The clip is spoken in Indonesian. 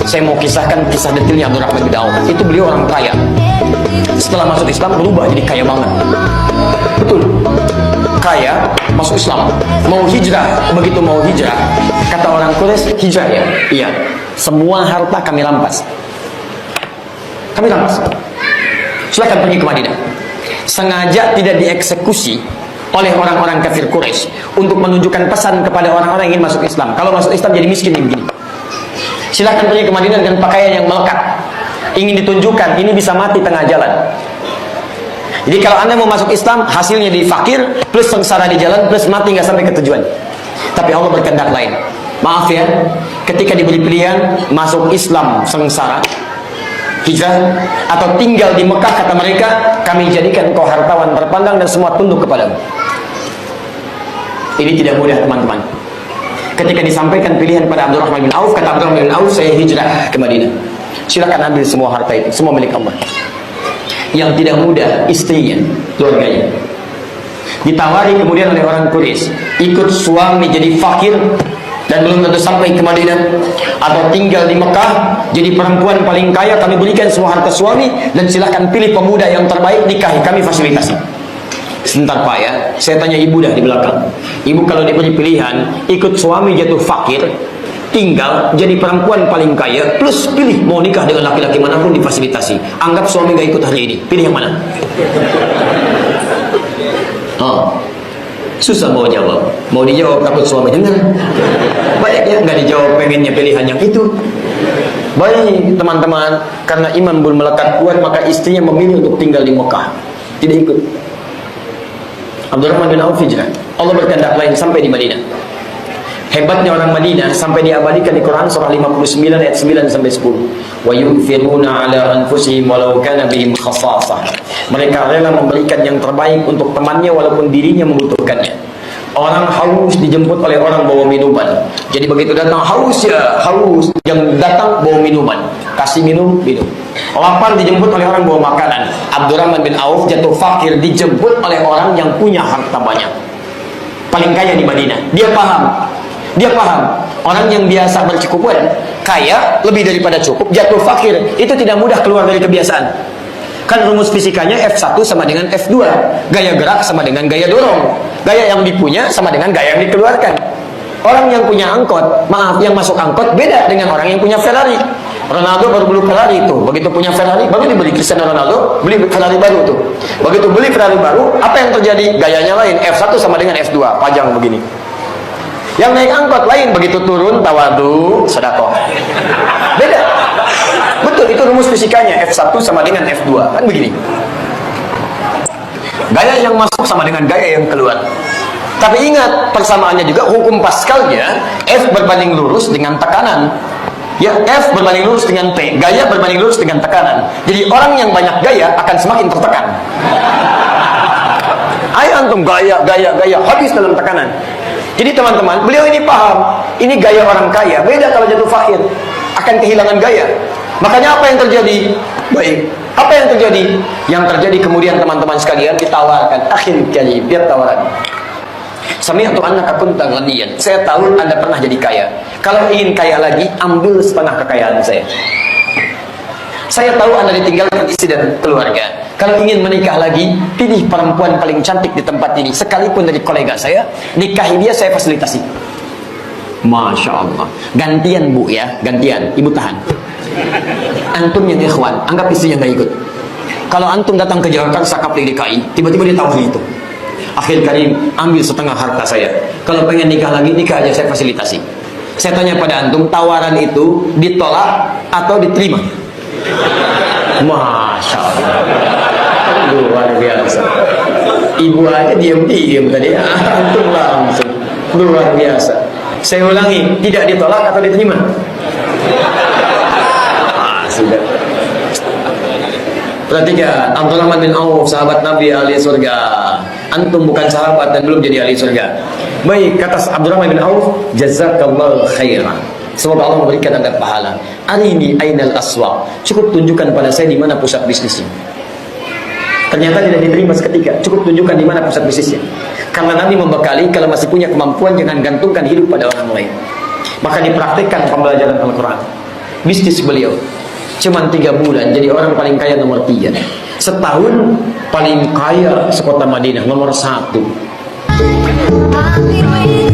Saya mau kisahkan kisah detailnya Abdurrahman bin Auf. Itu beliau orang kaya. Setelah masuk Islam berubah jadi kaya banget. Betul. Kaya, masuk Islam. Mau hijrah, begitu mau hijrah, kata orang Quraisy, hijrah ya? Iya. Semua harta kami rampas. Kami rampas. Silakan pergi ke Madinah. Sengaja tidak dieksekusi oleh orang-orang kafir Quraisy untuk menunjukkan pesan kepada orang-orang yang ingin masuk Islam. Kalau masuk Islam jadi miskin begini. Silakan pergi ke Madinah dengan pakaian yang melekat. Ingin ditunjukkan ini bisa mati tengah jalan. Jadi kalau Anda mau masuk Islam, hasilnya di fakir plus sengsara di jalan plus mati nggak sampai ke tujuan. Tapi Allah berkehendak lain. Maaf ya, ketika diberi pilihan masuk Islam sengsara, hijrah, atau tinggal di Mekah, kata mereka, kami jadikan kau hartawan terpandang dan semua tunduk kepadamu. Ini tidak mudah teman-teman. Ketika disampaikan pilihan pada Abdurrahman bin Auf, kata Abdurrahman bin Auf, saya hijrah ke Madinah. Silakan ambil semua harta itu, semua milik Allah. Yang tidak mudah istrinya, keluarganya. Ditawari kemudian oleh orang Quraisy, ikut suami jadi fakir dan belum tentu sampai ke Madinah, atau tinggal di Mekah jadi perempuan paling kaya, kami berikan semua harta suami dan silakan pilih pemuda yang terbaik, nikahi, kami fasilitasi. Sebentar Pak ya, saya tanya ibu dah di belakang. Ibu kalau diberi pilihan ikut suami jatuh fakir, tinggal jadi perempuan paling kaya, plus pilih mau nikah dengan laki-laki manapun difasilitasi. Anggap suami gak ikut hari ini, pilih yang mana? Oh, susah mau jawab. Mau dijawab takut suami dengar. Baik ya, nggak dijawab pengennya pilihan yang itu. Baik teman-teman, karena iman belum melekat kuat, maka istrinya memilih untuk tinggal di Mekah, tidak ikut. Abdurrahman bin Auf hijrah. Allah berkehendak lain sampai di Madinah. Hebatnya orang Madinah sampai diabadikan di Quran surah 59 ayat 9 sampai 10. Wa yunfiruna ala anfusihim walau kana bihim khassasah. Mereka rela memberikan yang terbaik untuk temannya walaupun dirinya membutuhkannya. Orang haus dijemput oleh orang bawa minuman. Jadi begitu datang haus ya, haus. Yang datang bawa minuman. Kasih minum, minum. Lapar dijemput oleh orang bawa makanan. Abdurrahman bin Auf jatuh fakir dijemput oleh orang yang punya harta banyak. Paling kaya di Madinah. Dia paham. Orang yang biasa bercukupan, kaya lebih daripada cukup, jatuh fakir, itu tidak mudah keluar dari kebiasaan. Kan rumus fisikanya F1 sama dengan F2. Gaya gerak sama dengan gaya dorong. Gaya yang dipunya sama dengan gaya yang dikeluarkan. Orang yang punya angkot, maaf, yang masuk angkot beda dengan orang yang punya Ferrari. Ronaldo baru beli Ferrari itu. Begitu punya Ferrari, baru dibeli. Cristiano Ronaldo beli Ferrari baru tuh. Begitu beli Ferrari baru, apa yang terjadi? Gayanya lain. F1 sama dengan F2, pajang begini. Yang naik angkot lain, begitu turun tawadu, sedekah. Beda. Betul, itu rumus fisikanya. F1 sama dengan F2, kan begini. Gaya yang masuk sama dengan gaya yang keluar. Tapi ingat, persamaannya juga hukum Pascalnya, F berbanding lurus dengan tekanan. Ya, F berbanding lurus dengan T, gaya berbanding lurus dengan tekanan. Jadi orang yang banyak gaya akan semakin tertekan. Ayo antum gaya, habis dalam tekanan. Jadi teman-teman, beliau ini paham, ini gaya orang kaya, beda kalau jatuh fakir, akan kehilangan gaya. Makanya apa yang terjadi? Baik, apa yang terjadi? Yang terjadi kemudian teman-teman sekalian ditawarkan, akhir kali dia tawaran. Sami'tu annaka kunta ghaniyan. Saya tahu Anda pernah jadi kaya. Kalau ingin kaya lagi, ambil setengah kekayaan saya. Saya tahu Anda ditinggalkan istri dan keluarga. Kalau ingin menikah lagi, pilih perempuan paling cantik di tempat ini, sekalipun dari kolega saya, nikahi dia, saya fasilitasi. Masya Allah. Gantian Bu ya, gantian. Ibu tahan. Antum yang ikhwan, anggap istrinya nggak ikut. Kalau antum datang ke Jakarta, sakap di DKI, tiba-tiba dia tahu itu. Akhir kali ambil setengah harta saya. Kalau pengen nikah lagi, nikah aja, saya fasilitasi. Saya tanya pada antum, tawaran itu ditolak atau diterima? Masya Allah, luar biasa. Ibu aja diam-diam tadi, antum langsung luar biasa. Saya ulangi, tidak ditolak atau diterima? Sudah. Perhatikan, Abdurrahman bin Auf, sahabat Nabi ahli surga. Antum bukan sahabat dan belum jadi ahli surga. Baik, kata Abdurrahman bin Auf, jazakallahu khairan. Semoga Allah memberikan Anda pahala. Arini ainal aswaq. Cukup tunjukkan pada saya di mana pusat bisnisnya. Ternyata tidak diterima seketika. Cukup tunjukkan di mana pusat bisnisnya. Karena Nabi membekali, kalau masih punya kemampuan jangan gantungkan hidup pada orang lain. Maka dipraktikkan pembelajaran Al-Quran. bisnis beliau. Cuman 3 bulan jadi orang paling kaya nomor 3. Setahun paling kaya sekota Madinah nomor 1.